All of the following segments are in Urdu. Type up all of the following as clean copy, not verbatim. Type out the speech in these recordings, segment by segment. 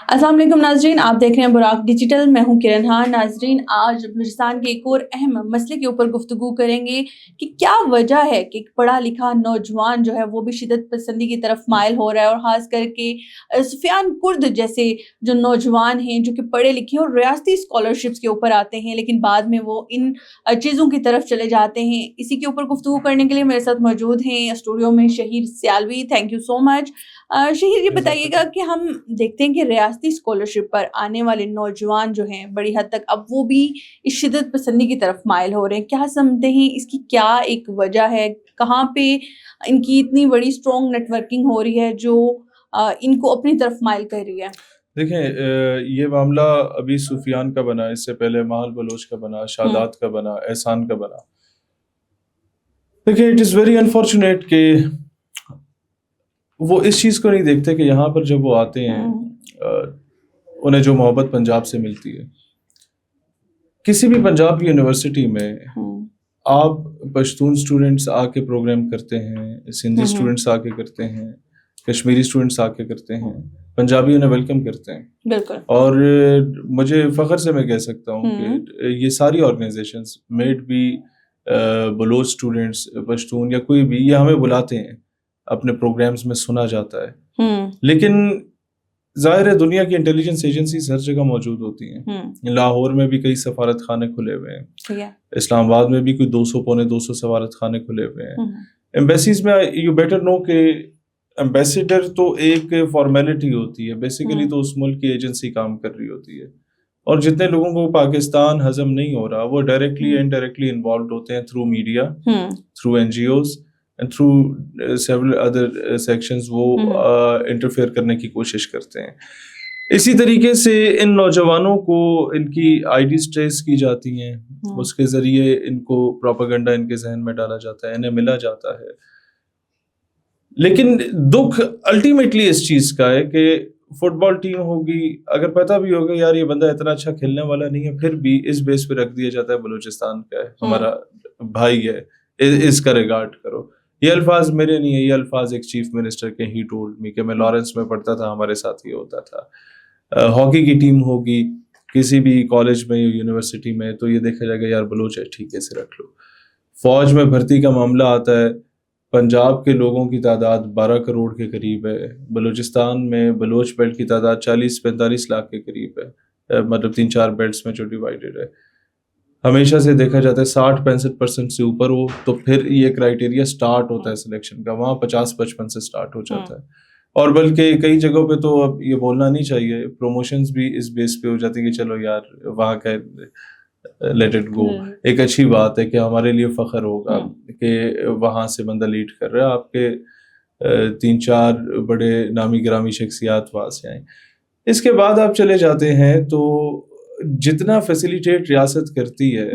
السلام علیکم ناظرین، آپ دیکھ رہے ہیں براق ڈیجیٹل، میں ہوں کرن خان۔ ناظرین، آج بلوچستان کے ایک اور اہم مسئلے کے اوپر گفتگو کریں گے کہ کیا وجہ ہے کہ ایک پڑھا لکھا نوجوان جو ہے وہ بھی شدت پسندی کی طرف مائل ہو رہا ہے، اور خاص کر کے سفیان کرد جیسے جو نوجوان ہیں جو کہ پڑھے لکھے ہیں اور ریاستی اسکالرشپس کے اوپر آتے ہیں، لیکن بعد میں وہ ان چیزوں کی طرف چلے جاتے ہیں۔ اسی کے اوپر گفتگو کرنے کے لیے میرے ساتھ موجود ہیں اسٹوڈیو میں شہیر سیالوی۔ تھینک یو سو مچ شہیر، یہ بتائیے گا کہ ہم دیکھتے ہیں کہ ریاستی اسکالرشپ پر آنے والے نوجوان جو ہیں بڑی حد تک اب وہ بھی اس شدت پسندی کی طرف مائل ہو رہے ہیں، کیا سمجھتے ہیں اس کی کیا ایک وجہ ہے؟ کہاں پہ ان کی اتنی بڑی اسٹرانگ نیٹ ورکنگ ہو رہی ہے جو ان کو اپنی طرف مائل کر رہی ہے؟ دیکھیں، یہ معاملہ ابھی سفیان کا بنا، اس سے پہلے ماحول بلوچ کا بنا، شادات کا بنا، احسان کا بنا۔ دیکھیں، اٹ از ویری انفارچونیٹ کہ وہ اس چیز کو نہیں دیکھتے کہ یہاں پر جب وہ آتے ہیں انہیں جو محبت پنجاب سے ملتی ہے۔ کسی بھی پنجاب یونیورسٹی میں آپ پشتون سٹوڈنٹس آ کے پروگرام کرتے ہیں، سندھی سٹوڈنٹس آ کے کرتے ہیں، کشمیری سٹوڈنٹس آ کے کرتے ہیں، پنجابی انہیں ویلکم کرتے ہیں۔ بالکل۔ اور مجھے فخر سے میں کہہ سکتا ہوں کہ یہ ساری organizations made by Baloch students, Pashtun یا کوئی بھی، یہ ہمیں بلاتے ہیں، اپنے پروگرامز میں سنا جاتا ہے۔ لیکن ظاہر ہے دنیا کی انٹیلیجنس ایجنسیز ہر جگہ موجود ہوتی ہیں۔ لاہور میں بھی کئی سفارت خانے کھلے ہوئے ہیں، اسلام آباد میں بھی کوئی 200 سفارت خانے کھلے ہوئے ہیں۔ ایمبیسیز میں یو بیٹر نو کہ ایمبیسیڈر تو ایک فارمیلٹی ہوتی ہے، بیسیکلی تو اس ملک کی ایجنسی کام کر رہی ہوتی ہے، اور جتنے لوگوں کو پاکستان ہضم نہیں ہو رہا وہ ڈائریکٹلی انڈائریکٹلی انوالوڈ ہوتے ہیں through media, through NGOs and through several other sections، وہ انٹرفیئر کرنے کی کوشش کرتے ہیں۔ اسی طریقے سے ان نوجوانوں کو ان کی IDs ٹریس کی جاتی ہیں، اس کے ذریعے ان کو پروپیگنڈا ان کے ذہن میں ڈالا جاتا ہے، انہیں ملا جاتا ہے۔ لیکن دکھ الٹیمیٹلی اس چیز کا ہے کہ فٹ بال ٹیم ہوگی، اگر پتہ بھی ہوگا یار یہ بندہ اتنا اچھا کھیلنے والا نہیں ہے، پھر بھی اس بیس پہ رکھ دیا جاتا ہے بلوچستان کا ہے، ہمارا بھائی ہے، اس کا ریگارڈ کرو۔ یہ الفاظ میرے نہیں ہے، یہ الفاظ ایک چیف منسٹر کے ہی ٹولڈ می، کہ میں لارنس میں پڑھتا تھا، ہمارے ساتھ یہ ہوتا تھا۔ ہاکی کی ٹیم ہوگی کسی بھی کالج میں یا یونیورسٹی میں، تو یہ دیکھا جائے گا یار بلوچ ہے، ٹھیک ہے سے رکھ لو۔ فوج میں بھرتی کا معاملہ آتا ہے، پنجاب کے لوگوں کی تعداد 12 کروڑ کے قریب ہے، بلوچستان میں بلوچ بیلٹ کی تعداد 40-45 لاکھ کے قریب ہے، مطلب 3-4 بیلٹس میں جو ڈیوائیڈڈ ہے۔ ہمیشہ سے دیکھا جاتا ہے 60-65% سے اوپر ہو تو پھر یہ کرائیٹیریا سٹارٹ ہوتا ہے سلیکشن کا، وہاں 50-55 سے سٹارٹ ہو جاتا ہے۔ اور بلکہ کئی جگہوں پہ تو اب یہ بولنا نہیں چاہیے، پروموشنز بھی اس بیس پہ ہو جاتی ہیں کہ چلو یار وہاں کا لیٹ اٹ گو۔ ایک اچھی بات ہے کہ ہمارے لیے فخر ہوگا کہ وہاں سے بندہ لیڈ کر رہا ہے، آپ کے 3-4 بڑے نامی گرامی شخصیات وہاں سے آئیں۔ اس کے بعد آپ چلے جاتے ہیں تو جتنا فیسیلیٹیٹ ریاست کرتی ہے،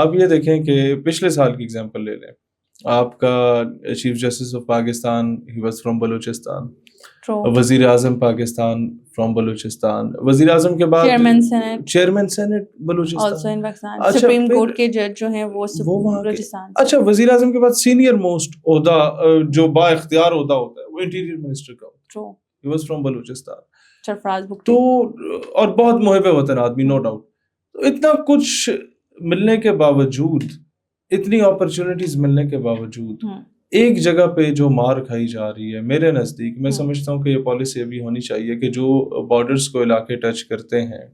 آپ یہ دیکھیں کہ پچھلے سال کی اگزامپل لے لیں، آپ کا chief justice of Pakistan he was from Balochistan, وزیر اعظم پاکستان فرام بلوچستان، وزیر اعظم کے بعد chairman senate Balochistan, supreme court کے جج جو ہیں وہ بلوچستان۔ اچھا، وزیر اعظم کے بعد سینئر موسٹ عہدہ جو با اختیار عہدہ ہوتا ہے وہ انٹیریئر منسٹر کا ہوتا ہے، ہی واز فرام بلوچستان۔ تو اور بہت محب وطن آدمی، نو ڈاؤٹ۔ تو اتنا کچھ ملنے کے باوجود، اتنی اپرچونٹیز ملنے کے باوجود، ایک جگہ پہ جو مار کھائی جا رہی ہے، میرے نزدیک میں سمجھتا ہوں کہ یہ پالیسی ابھی ہونی چاہیے کہ جو بارڈرز کو علاقے ٹچ کرتے ہیں،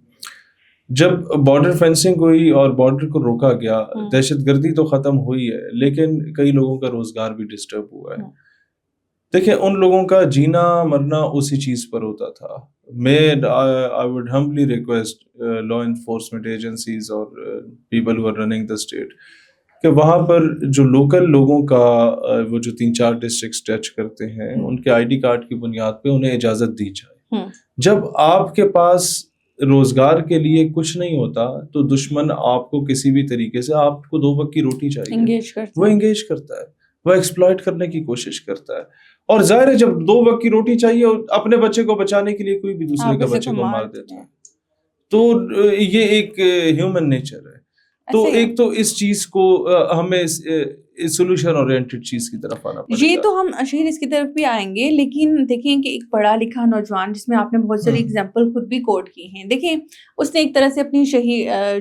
جب بارڈر فینسنگ ہوئی اور بارڈر کو روکا گیا، دہشت گردی تو ختم ہوئی ہے لیکن کئی لوگوں کا روزگار بھی ڈسٹرب ہوا ہے۔ دیکھیں، ان لوگوں کا جینا مرنا اسی چیز پر ہوتا تھا۔ I would humbly request law enforcement agencies اور people who are running the state کہ وہاں پر جو لوکل لوگوں کا وہ جو 3-4 ڈسٹرکٹس ٹچ کرتے ہیں، ان کے ID کارڈ کی بنیاد پہ انہیں اجازت دی جائے۔ جب آپ کے پاس روزگار کے لیے کچھ نہیں ہوتا تو دشمن آپ کو کسی بھی طریقے سے، آپ کو 2 وقت کی روٹی چاہیے، وہ انگیج کرتا ہے، وہ ایکسپلائٹ کرنے کی کوشش کرتا ہے۔ اور ظاہر ہے جب 2 وقت کی روٹی چاہیے اور اپنے بچے کو بچانے کے لیے کوئی بھی دوسرے کے بچے کو مار دیتا ہے، تو یہ ایک ہیومن نیچر ہے۔ تو ایک تو اس چیز کو ہمیں سولوشن اورینٹڈ چیز کی طرف آنا پڑے گا. یہ تو ہم شہر اس کی طرف بھی آئیں گے، لیکن دیکھیں کہ ایک پڑھا لکھا نوجوان جس میں آپ نے بہت ساری اگزامپل خود بھی کوٹ کی ہیں، دیکھیں اس نے ایک طرح سے اپنی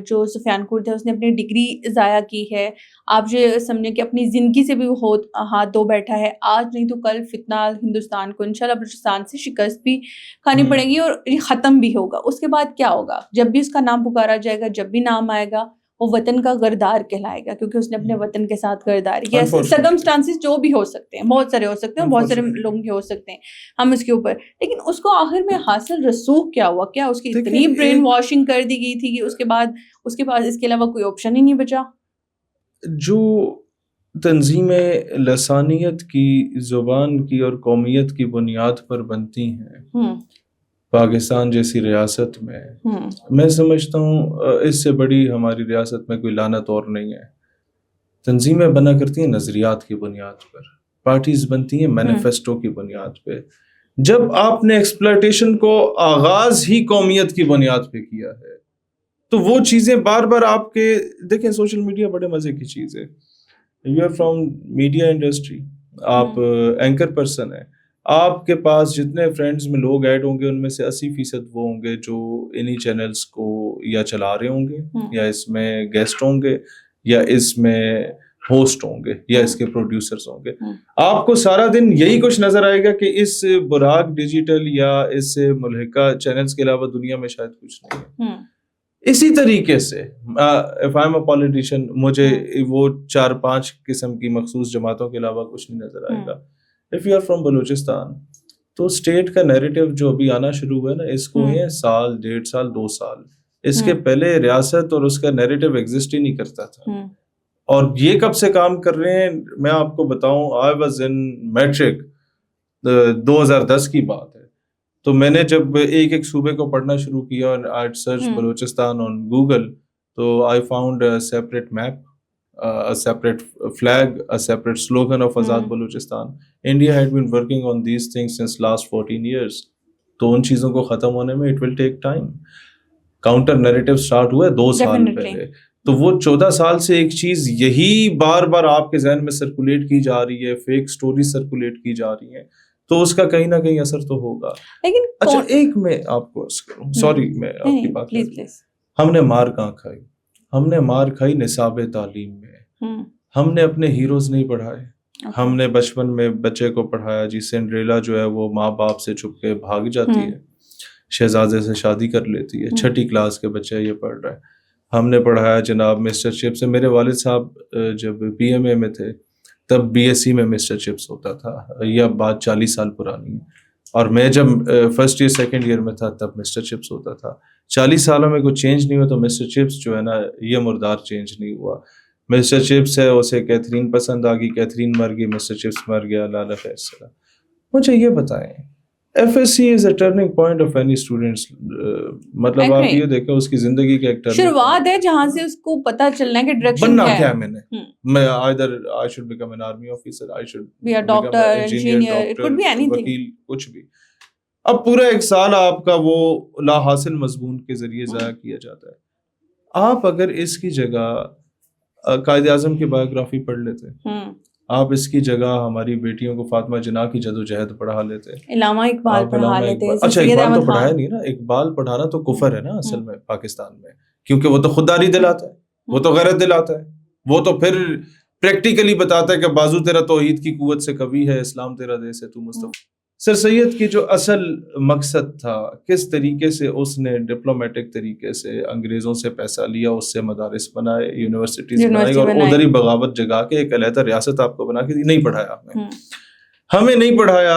جو سفیان کرد ہے اس نے اپنی ڈگری ضائع کی ہے. آپ یہ سمجھیں کہ اپنی زندگی سے بھی وہ ہاتھ دھو بیٹھا ہے. آج نہیں تو کل فتنہ ہندوستان کو انشاءاللہ بلوچستان سے شکست بھی کھانی پڑے گی اور یہ ختم بھی ہوگا. اس کے بعد کیا ہوگا؟ جب بھی اس کا نام پکارا جائے گا، جب بھی نام آئے گا، وہ وطن کا غردار کہلائے گا، کیونکہ اس نے اپنے وطن کے ساتھ غرداری کیا. سرکمسٹانسز جو بھی ہو سکتے ہیں، بہت سارے ہو سکتے ہیں، بہت سارے لوگوں کے ہو سکتے ہیں ہم اس کے اوپر، لیکن اس کو آخر میں حاصل رسوخ کیا ہوا؟ کیا اس کی اتنی برین واشنگ کر دی گئی تھی کہ اس کے بعد اس کے علاوہ کوئی آپشن ہی نہیں بچا؟ جو تنظیمیں لسانیت کی، زبان کی اور قومیت کی بنیاد پر بنتی ہیں پاکستان جیسی ریاست میں سمجھتا ہوں اس سے بڑی ہماری ریاست میں کوئی لعنت اور نہیں ہے. تنظیمیں بنا کرتی ہیں نظریات کی بنیاد پر، پارٹیز بنتی ہیں مینیفیسٹو کی بنیاد پہ. جب آپ نے ایکسپلائٹیشن کو آغاز ہی قومیت کی بنیاد پہ کیا ہے تو وہ چیزیں بار بار آپ کے دیکھیں. سوشل میڈیا بڑے مزے کی چیز ہے. You are from media industry, آپ اینکر پرسن ہیں، آپ کے پاس جتنے فرینڈز میں لوگ ایڈ ہوں گے ان میں سے 80% وہ ہوں گے جو انہی چینلز کو یا چلا رہے ہوں گے، یا اس میں گیسٹ ہوں گے، یا اس میں ہوسٹ ہوں گے، یا اس کے پروڈیوسرز ہوں گے. آپ کو سارا دن یہی کچھ نظر آئے گا کہ اس براق ڈیجیٹل یا اس ملحقہ چینلز کے علاوہ دنیا میں شاید کچھ نہیں ہے. اسی طریقے سے if I'm a politician مجھے وہ 4-5 قسم کی مخصوص جماعتوں کے علاوہ کچھ نہیں نظر آئے گا. If you are from Balochistan تو اسٹیٹ کا نیریٹو جو ابھی آنا شروع ہوا ہے نا، اس کو ہوئے ہیں 1.5 سال 2 سال. اس کے پہلے ریاست اور اس کا نیریٹو ایگزسٹ ہی نہیں کرتا تھا. اور یہ کب سے کام کر رہے ہیں میں آپ کو بتاؤں. I was in میٹرک 2010 کی بات ہے. تو میں نے جب ایک صوبے کو پڑھنا شروع کیا اور I searched Balochistan on Google تو I found a separate map, a separate flag, a separate slogan of Azad Balochistan. India had been working on these things since last 14 years. تو ان چیزوں کو ختم ہونے میں it will take time. Counter narrative start ہوا ہے 2 سال پہلے. تو وہ 14 سال سے ایک چیز یہی بار بار آپ کے ذہن میں سرکولیٹ کی جا رہی ہے، فیک سٹوری سرکولیٹ کی جا رہی ہیں، تو اس کا کہیں نہ کہیں اثر تو ہوگا. لیکن اچھا ایک میں آپ کو سوری میں آپ کی بات ہم نے مار کہاں کھائی؟ ہم نے مار کھائی نصاب تعلیم میں. ہم نے اپنے ہیروز نہیں پڑھائے. ہم نے بچپن میں بچے کو پڑھایا جی سنڈریلا جو ہے وہ ماں باپ سے چھپ کے بھاگ جاتی ہے، شہزادے سے شادی کر لیتی ہے، 6ٹھی کلاس کے بچے یہ پڑھ رہا ہے. ہم نے پڑھایا جناب مسٹر چپس سے. میرے والد صاحب جب BMA میں تھے تب BSc میں مسٹر چپس ہوتا تھا. یہ بات 40 سال پرانی ہے. اور میں جب فرسٹ ایئر سیکنڈ ایئر میں تھا تب مسٹر چپس ہوتا تھا. 40 سالوں میں کوئی چینج نہیں ہوا تو مسٹر چپس جو ہے نا یہ مردار چینج نہیں ہوا. مسٹر چپس ہے، اسے کیتھرین پسند آ گئی، کیتھرین مر گئی، مسٹر چپس مر گیا، اللہ خیر سلام. مجھے یہ بتائیں FSC is a turning point of any students. مطلب آپ یہ دیکھیں اس کی زندگی کا ایک شروعات ہے جہاں سے اس کو پتہ چلنا ہے کہ ڈائریکشن کیا ہے. میں either I should become an army officer, I should be a doctor, engineer, it could be anything. وکیل، کچھ بھی. اب پورا 1 سال آپ کا وہ لا حاصل مضمون کے ذریعے ضائع کیا جاتا ہے. آپ اگر اس کی جگہ قائد اعظم کی بایوگرافی پڑھ لیتے، آپ اس کی جگہ ہماری بیٹیوں کو فاطمہ جناح کی جدوجہد پڑھا لیتے، علامہ اقبال پڑھا لیتے. اچھا اقبال تو پڑھایا نہیں نا. اقبال پڑھانا تو کفر ہے نا اصل میں پاکستان میں، کیونکہ وہ تو خودداری دلاتا ہے، وہ تو غیرت دلاتا ہے، وہ تو پھر پریکٹیکلی بتاتا ہے کہ بازو تیرا توحید کی قوت سے قوی ہے، اسلام تیرا دیس ہے، تو مصطفی. سر سید کی جو اصل مقصد تھا، کس طریقے سے اس نے ڈپلومیٹک طریقے سے انگریزوں سے پیسہ لیا، اس سے مدارس بنائے، یونیورسٹیز بنائی، اور ادھر ہی بغاوت جگا کے ایک علیحدہ ریاست آپ کو بنا کے دی. نہیں پڑھایا ہمیں نہیں پڑھایا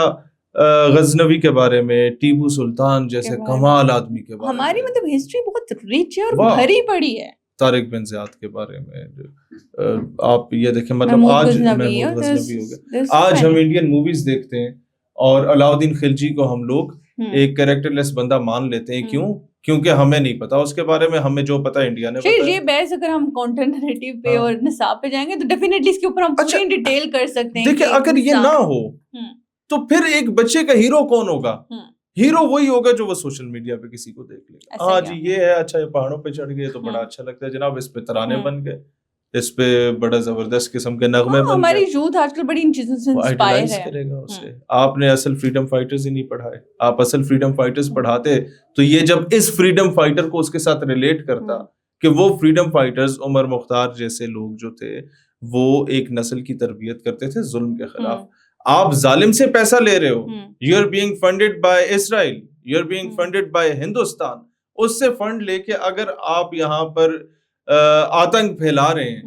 غزنوی کے بارے میں، ٹیپو سلطان جیسے کمال آدمی کے بارے میں. ہماری مطلب ہسٹری بہت ریچ ہے اور بھری پڑی ہے. طارق بن زیاد کے بارے میں آپ یہ دیکھیں، مطلب آج محمود غزنوی ہو گئے. آج ہم انڈین موویز دیکھتے ہیں اور علاؤدین خلجی کو ہم لوگ ایک کریکٹر لیس بندہ مان لیتے ہیں. کیوں؟ کیونکہ ہمیں نہیں پتا اس کے بارے میں. ہمیں جو پتا انڈیا نے پتا. یہ بحث اگر ہم کنٹینٹ نریٹو پہ اور نصاب پہ جائیں گے تو ڈیفینیٹلی اس کے اوپر ہم پوری ڈیٹیل کر سکتے ہیں. دیکھیں اگر یہ نہ ہو تو پھر ایک بچے کا ہیرو کون ہوگا؟ ہیرو وہی ہوگا جو وہ سوشل میڈیا پہ کسی کو دیکھ لے گا. ہاں جی یہ ہے، اچھا یہ پہاڑوں پہ چڑھ گئے تو بڑا اچھا لگتا ہے جناب، اس پہ ترانے بن گئے. اس پہ بڑا زبردست قسم کے نغمے بن ہماری یوتھ آج کل بڑی ان چیزوں سے انسپائر ہے. کرے گا اسے. آپ نے اصل فریڈم فائٹرز ہی نہیں پڑھائے. آپ اصل فریڈم فائٹرز پڑھاتے تو یہ جب اس فریڈم فائٹر کو اس کے ساتھ ریلیٹ کرتا کہ وہ فریڈم فائٹرز عمر مختار جیسے لوگ جو تھے وہ ایک نسل کی تربیت کرتے تھے ظلم کے خلاف. آپ ظالم سے پیسہ لے رہے ہو. You are being funded by Israel, you are being funded by Hindustan. اس سے فنڈ لے کے اگر آپ یہاں پر آتنک پھیلا رہے ہیں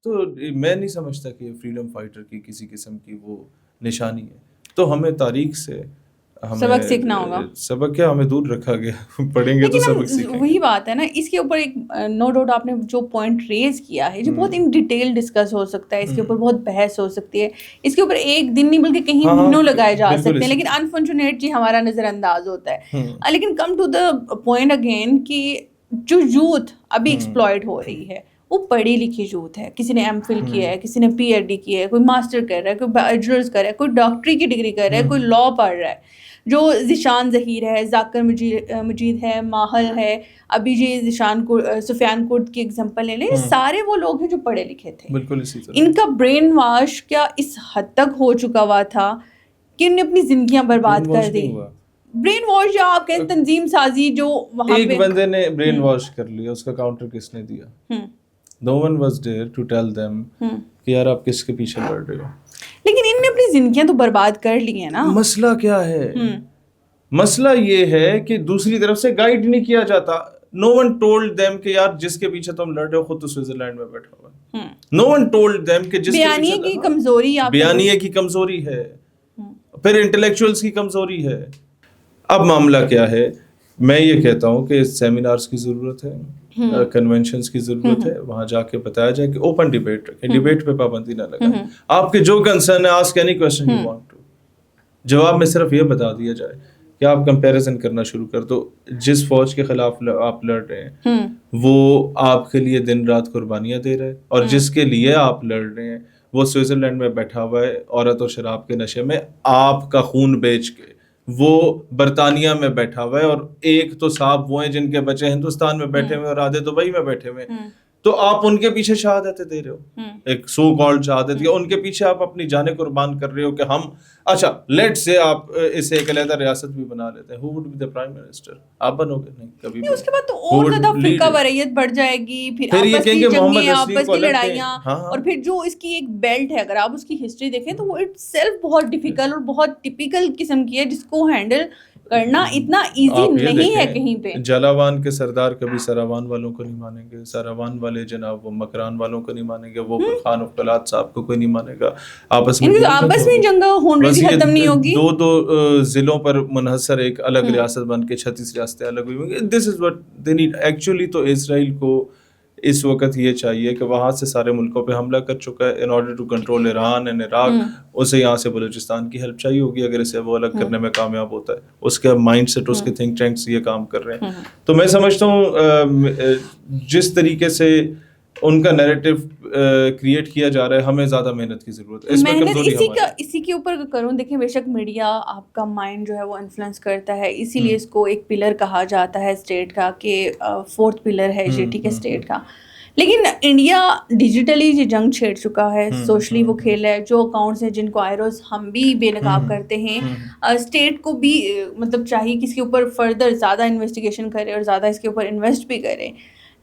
تو میں نہیں سمجھتا کہ فریڈم فائٹر کی کسی قسم کی وہ نشانی ہے. تو ہمیں تاریخ سے سبق سیکھنا ہوگا. سبق کیا ہمیں دور رکھا گیا, پڑھیں گے تو سبق سیکھیں گے. وہی بات ہے نا, اس کے اوپر ایک نو ڈاؤٹ آپ نے جو پوائنٹ ریز کیا ہے جو بہت ان ڈیٹیل ڈسکس ہو سکتا ہے, اس کے اوپر بہت بحث ہو سکتی ہے, اس کے اوپر ایک دن نہیں بلکہ کہیں مہینوں لگائے جا سکتے ہیں, لیکن انفارچونیٹلی ہمارا نظر انداز ہوتا ہے. لیکن come to the point again کہ جو یوتھ ابھی ایکسپلائٹ ہو رہی ہے وہ پڑھی لکھی یوتھ ہے. کسی نے ایم فل کیا ہے, کسی نے پی ایچ ڈی کیا ہے, کوئی ماسٹر کر رہا ہے, کوئی بیچلرز کر رہا ہے, کوئی ڈاکٹری کی ڈگری کر رہا ہے, کوئی لا پڑھ رہا ہے. جو ذیشان ظہیر ہے, ذاکر مجید ہے, ماہل ہے, ابھی جی سفیان کرد کی ایگزامپل لے لیں, یہ سارے وہ لوگ ہیں جو پڑھے لکھے تھے. بالکل اسی طرح ان کا برین واش کیا اس حد تک ہو چکا ہوا تھا کہ انہوں نے اپنی زندگیاں برباد کر دی. برین واش یا آپ کہیں تنظیم سازی, جو وہاں ایک بندے نے برین واش کر لیا, اس کا کاؤنٹر کس نے دیا؟ No one was there to tell them کہ یار آپ کس کے پیچھے لڑ رہے ہو. لیکن انہوں نے اپنی زندگیاں تو برباد کر لی ہیں نا. مسئلہ کیا ہے؟ مسئلہ یہ ہے کہ دوسری طرف سے گائیڈ نہیں کیا جاتا. No one told them کہ یار جس کے پیچھے تم لڑ رہے ہو خود تو سوئٹزرلینڈ میں بیٹھا ہوا ہے. No one told them کہ جس بیانیے کی کمزوری, بیانیے کی کمزوری ہے, پھر انٹلیکچوئلس کی کمزوری ہے. اب معاملہ کیا ہے؟ میں یہ کہتا ہوں کہ سیمینارز کی ضرورت ہے, کنونشنز کی ضرورت ہے, وہاں جا کے بتایا جائے کہ اوپن ڈیبیٹ رکھیں, ڈیبیٹ پہ پابندی نہ لگائیں. آپ کے جو کنسرن ہے ask any question you want to, جواب میں صرف یہ بتا دیا جائے کہ آپ کمپیریزن کرنا شروع کر دو. جس فوج کے خلاف آپ لڑ رہے ہیں وہ آپ کے لیے دن رات قربانیاں دے رہے ہیں, اور جس کے لیے آپ لڑ رہے ہیں وہ سوئٹزرلینڈ میں بیٹھا ہوا ہے عورت اور شراب کے نشے میں آپ کا خون بیچ کے, وہ برطانیہ میں بیٹھا ہوا ہے, اور ایک تو صاحب وہ ہیں جن کے بچے ہندوستان میں بیٹھے ہوئے اور آدھے دبئی میں بیٹھے ہوئے ہیں. تو آپ ان کے پیچھے شہادتیں دے رہے ہو, ایک سو کالڈ شہادت, یا ان کے پیچھے آپ اپنی جانیں قربان کر رہے ہو کہ ہم, اچھا لیٹ سے آپ اسے ایک علیحدہ ریاست بھی بنا لیتے ہیں. Who would be the prime minister? آپ بنو گے نہیں کبھی بھی. اس کے بعد تو اور زیادہ فرقہ واریت بڑھ جائے گی, پھر آپس کی جنگیں, آپس کی لڑائیاں, اور پھر جو اس کی ایک بیلٹ ہے اگر آپ اس کی ہسٹری دیکھیں تو وہ اٹ سیلف بہت ڈیفیکلٹ اور بہت ٹپیکل قسم کی ہے, جس کو ہینڈل کرنا اتنا ایزی نہیں ہے کہیں پہ. جلاوان کے سردار کبھی سراوان والوں کو نہیں مانیں گے, سراوان والے جناب وہ مکران والوں کو نہیں مانیں گے, وہ خان اقبالات صاحب کو کوئی نہیں مانے گا. آپس میں جنگ ہونے کی ختم نہیں ہوگی. دو ضلعوں پر منحصر ایک الگ ریاست بن کے 36 ریاستیں الگ ہوئی ہوں. This is what they need actually. تو اسرائیل کو اس وقت یہ چاہیے کہ وہاں سے سارے ملکوں پہ حملہ کر چکا ہے in order to control Iran and Iraq, اسے یہاں سے بلوچستان کی ہیلپ چاہیے ہوگی اگر اسے وہ الگ کرنے میں کامیاب ہوتا ہے. اس کے مائنڈ سیٹ, اس کے تھنک ٹینکس یہ کام کر رہے ہیں. تو میں سمجھتا ہوں جس طریقے سے ان کا نیریٹو کریٹ کیا جا رہا ہے, ہمیں زیادہ محنت کی ضرورت ہے. اس میں کمزوری اسی کے اوپر کروں, دیکھیں بے شک میڈیا آپ کا مائنڈ جو ہے وہ انفلوئنس کرتا ہے, اسی لیے اس کو ایک پلر کہا جاتا ہے اسٹیٹ کا, کہ فورتھ پلر ہے یہ, ٹھیک ہے, اسٹیٹ کا. لیکن انڈیا ڈیجیٹلی یہ جنگ چھیڑ چکا ہے, سوشلی وہ کھیل ہے. جو اکاؤنٹس ہیں جن کو آئروز ہم بھی بے نقاب کرتے ہیں, اسٹیٹ کو بھی مطلب چاہیے کہ اس کے اوپر فردر زیادہ انویسٹیگیشن کرے اور زیادہ اس کے اوپر انویسٹ بھی کرے.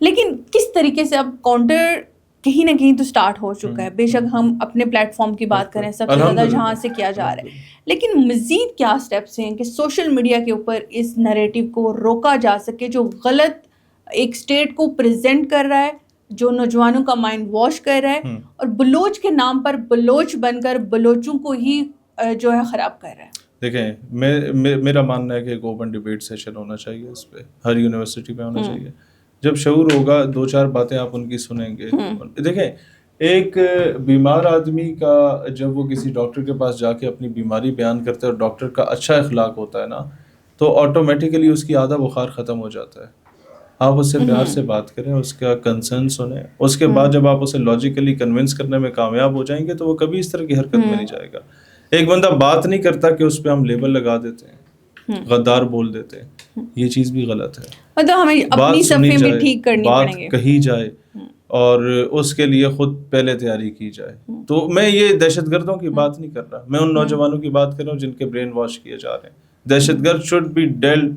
لیکن کس طریقے سے اب کاؤنٹر کہیں نہ کہیں تو اسٹارٹ ہو چکا ہے. بے شک ہم اپنے پلیٹ فارم کی بات کریں, سب سے زیادہ جہاں سے کیا جا رہا ہے, لیکن مزید کیا اسٹیپس ہیں کہ سوشل میڈیا کے اوپر اس نریٹو کو روکا جا سکے جو غلط ایک اسٹیٹ کو پریزنٹ کر رہا ہے, جو نوجوانوں کا مائنڈ واش کر رہا ہے, اور بلوچ کے نام پر بلوچ بن کر بلوچوں کو ہی جو ہے خراب کر رہا ہے. دیکھیں میرا ماننا ہے کہ ایک اوپن ڈیبیٹ سیشن ہونا چاہیے, اس پہ ہر یونیورسٹی پہ ہونا چاہیے. جب شعور ہوگا 2-4 باتیں آپ ان کی سنیں گے. دیکھیں ایک بیمار آدمی کا جب وہ کسی ڈاکٹر کے پاس جا کے اپنی بیماری بیان کرتا ہے اور ڈاکٹر کا اچھا اخلاق ہوتا ہے نا, تو آٹومیٹیکلی اس کی آدھا بخار ختم ہو جاتا ہے. آپ اس سے پیار سے بات کریں, اس کا کنسرن سنیں, اس کے بعد جب آپ اسے لاجیکلی کنونس کرنے میں کامیاب ہو جائیں گے تو وہ کبھی اس طرح کی حرکت میں نہیں جائے گا. ایک بندہ بات نہیں کرتا کہ اس پہ ہم لیبل لگا دیتے ہیں, غدار بول دیتے ہیں, یہ چیز بھی غلط ہے. مطلب ہمیں اپنی صفحے بھی ٹھیک کرنی پڑیں گے, بات کہی جائے اور اس کے لیے خود پہلے تیاری کی جائے. تو میں یہ دہشت گردوں کی بات نہیں کر رہا, میں ان نوجوانوں کی بات کر رہا ہوں جن کے برین واش کیے جا رہے ہیں. دہشت گرد should be dealt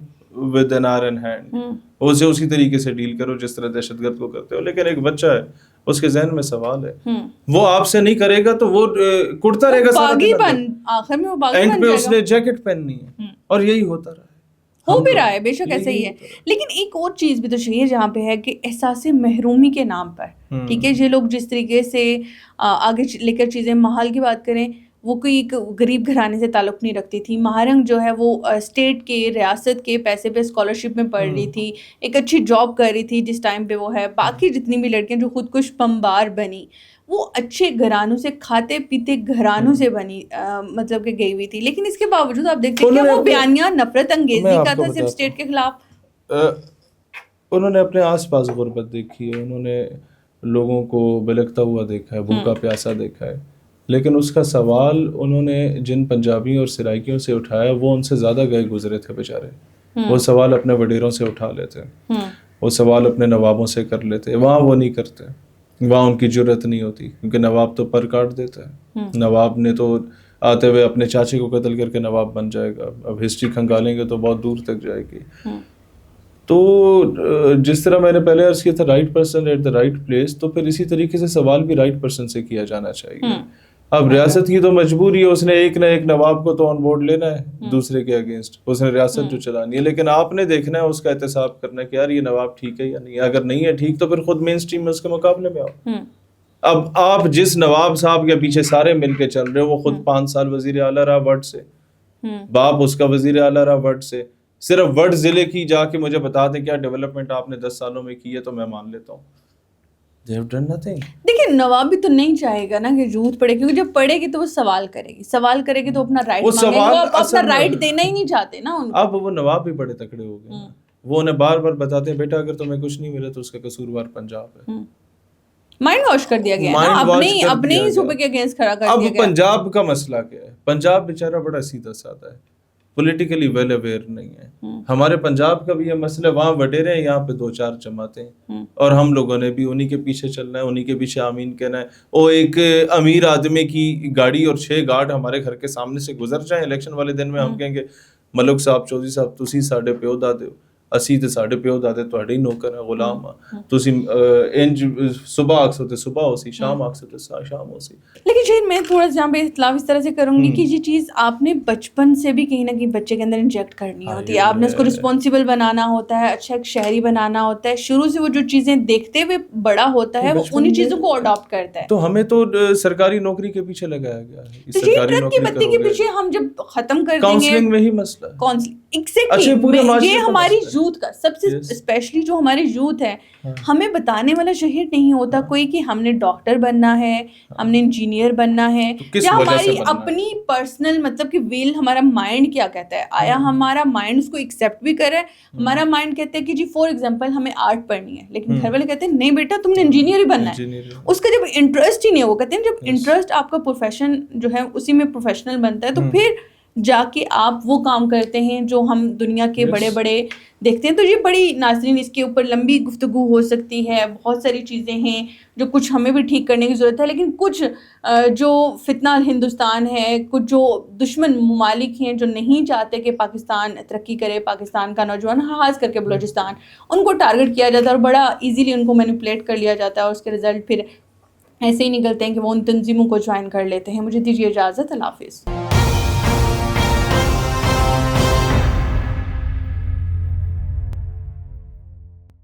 with an iron hand, اسے اسی طریقے سے ڈیل کرو جس طرح دہشت گرد کو کرتے ہو. لیکن ایک بچہ ہے, اس کے ذہن میں سوال ہے, وہ آپ سے نہیں کرے گا تو وہ کڑتا رہے گا آخر میں, وہ اینڈ پہ اس نے جیکٹ پہننی ہے, اور یہی ہوتا رہا ہے. ہو بھی رہا ہے, بے شک ایسا ہی ہے. لیکن ایک اور چیز بھی تو چاہیے جہاں پہ ہے کہ احساس محرومی کے نام پر, ٹھیک ہے, یہ لوگ جس طریقے سے آگے لے کر چیزیں, ماحول کی بات کریں, وہ کوئی ایک غریب گھرانے سے تعلق نہیں رکھتی تھی. مہارنگ جو ہے وہ اسٹیٹ کے, ریاست کے پیسے پہ اسکالرشپ میں پڑھ رہی تھی, ایک اچھی جاب کر رہی تھی جس ٹائم پہ وہ ہے. باقی جتنی بھی لڑکیاں جو خودکش بمبار بنی, وہ اچھے گھرانوں سے, کھاتے پیتے گھرانوں سے بنی, مطلب کہ گئی ہوئی تھی. لیکن اس کے باوجود آپ دیکھتے ہیں کہ وہ بیانیہ نفرت انگیزی کا تھا صرف اسٹیٹ کے خلاف. انہوں نے اپنے آس پاس غربت دیکھی ہے, انہوں نے لوگوں کو بلکتا ہوا دیکھا ہے, بھوکا پیاسا دیکھا ہے. لیکن اس کا سوال انہوں نے جن پنجابیوں اور سرائکیوں سے اٹھایا, وہ ان سے زیادہ گئے گزرے تھے بیچارے. وہ سوال اپنے وڈیروں سے اٹھا لیتے, وہ سوال اپنے نوابوں سے کر لیتے. وہاں وہ نہیں کرتے, وہاں ان کی جرت نہیں ہوتی, کیونکہ نواب تو پر کاٹ دیتا ہے. نواب نے تو آتے ہوئے اپنے چاچے کو قتل کر کے نواب بن جائے گا. اب ہسٹری کھنگالیں گے تو بہت دور تک جائے گی. تو جس طرح میں نے پہلے عرض کیا تھا, right person at the right place, تو پھر اسی طریقے سے سوال بھی رائٹ پرسن سے کیا جانا چاہیے. اب ریاست کی تو مجبوری ہے, اس نے ایک نہ ایک نواب کو تو آن بورڈ لینا ہے دوسرے کے اگینسٹ, اس نے ریاست جو چلانی ہے. لیکن آپ نے دیکھنا ہے, اس کا احتساب کرنا ہے کہ یار یہ نواب ٹھیک ہے یا نہیں. اگر نہیں ہے ٹھیک تو پھر خود مین اسٹریم میں اس کے مقابلے میں آؤ. اب آپ جس نواب صاحب کے پیچھے سارے مل کے چل رہے ہو, وہ خود 5 سال وزیر اعلیٰ رہا ورڈ سے, باپ اس کا وزیر اعلیٰ رہا ورڈ سے. صرف ورڈ ضلع کی جا کے مجھے بتا دیں کیا ڈیولپمنٹ آپ نے 10 سالوں میں کی ہے, تو میں مان لیتا ہوں. دیکھیں, نواب بھی تو نہیں چاہے گا نا کہ یوتھ پڑھے, کیونکہ جب پڑھے گی تو وہ سوال کرے گی, سوال کرے گی تو اپنا رائٹ مانگے گی. وہ اپنا رائٹ دینا ہی نہیں چاہتے نا ان کو. اب وہ نواب بھی بڑے تکڑے ہو گئے, وہ انہیں بار بار بتاتے ہیں بیٹا اگر تمہیں کچھ نہیں ملا تو اس کا قصوروار پنجاب ہے. مائنڈ واش کر دیا گیا, اپنے ہی صوبے کے اگینسٹ کھڑا کر دیا گیا. اب پنجاب کا مسئلہ کیا ہے, پنجاب بیچارہ بڑا سیدھا سادہ ہے, پولیٹیکلی ویل اویئر نہیں ہے. ہمارے پنجاب کا بھی یہ مسئلہ, وہاں وڈیرے ہیں, یہاں پہ 2-4 جماعتیں, اور ہم لوگوں نے بھی انہی کے پیچھے چلنا ہے, انہی کے پیچھے آمین کہنا ہے. وہ ایک امیر آدمی کی گاڑی اور 6 گارڈ ہمارے گھر کے سامنے سے گزر جائیں الیکشن والے دن میں, ہم کہیں گے ملک صاحب, چودھری صاحب, تسی ساڈے پیو دادے ہو, اسی تے ساڈے پیو دادے تواڈے ہی نوکر ہیں, غلام ہیں. تسی انج صبح آکسو تے صبح ہو سی, شام آکسو تے شام ہو سی. لیکن شاید میں تھوڑا سا یہاں پہ اختلاف اس طرح سے کروں گی کہ یہ چیز آپ نے بچپن سے بھی کہیں نہ کہیں بچے کے اندر انجیکٹ کرنی ہوتی ہے. آپ نے اس کو رسپانسبل بنانا ہوتا ہے, اچھا ایک شہری بنانا ہوتا ہے. شروع سے وہ جو چیزیں دیکھتے ہوئے بڑا ہوتا ہے, وہ انہی چیزوں کو اڈاپٹ کرتا ہے. تو ہمیں تو سرکاری نوکری کے پیچھے لگایا گیا ہے. تو یہ ٹرک کی بتی کے پیچھے ہم جب ختم کر دیں گے, کاؤنسلنگ میں ہی مسئلہ ایگزیکٹلی, یہ ہماری یوتھ کا سب سے اسپیشلی جو ہمارے یوتھ ہے, ہمیں بتانے والا شہید نہیں ہوتا کوئی کہ ہم نے ڈاکٹر بننا ہے, ہم نے انجینئر بننا ہے, یا ہماری اپنی پرسنل مطلب کہ ویل, ہمارا مائنڈ کیا کہتا ہے, آیا ہمارا مائنڈ اس کو ایکسیپٹ بھی کرے. ہمارا مائنڈ کہتا ہے کہ جی فار ایگزامپل ہمیں آرٹ پڑھنی ہے, لیکن گھر والے کہتے ہیں نہیں بیٹا تم نے انجینئر ہی بننا ہے. اس کا جب انٹرسٹ ہی نہیں ہے, وہ کہتے ہیں جب انٹرسٹ آپ کا پروفیشن جو ہے اسی میں پروفیشنل بنتا ہے, تو پھر جا کے آپ وہ کام کرتے ہیں جو ہم دنیا کے بڑے بڑے دیکھتے ہیں. تو یہ بڑی ناظرین اس کے اوپر لمبی گفتگو ہو سکتی ہے, بہت ساری چیزیں ہیں جو کچھ ہمیں بھی ٹھیک کرنے کی ضرورت ہے. لیکن کچھ جو فتنہ ہندوستان ہے, کچھ جو دشمن ممالک ہیں جو نہیں چاہتے کہ پاکستان ترقی کرے, پاکستان کا نوجوان, خاص کر کے بلوچستان, ان کو ٹارگٹ کیا جاتا ہے اور بڑا ایزیلی ان کو مینیپولیٹ کر لیا جاتا ہے, اور اس کے رزلٹ پھر ایسے ہی نکلتے ہیں کہ وہ ان تنظیموں کو جوائن کر لیتے ہیں. مجھے دیجیے اجازت, اللہ حافظ.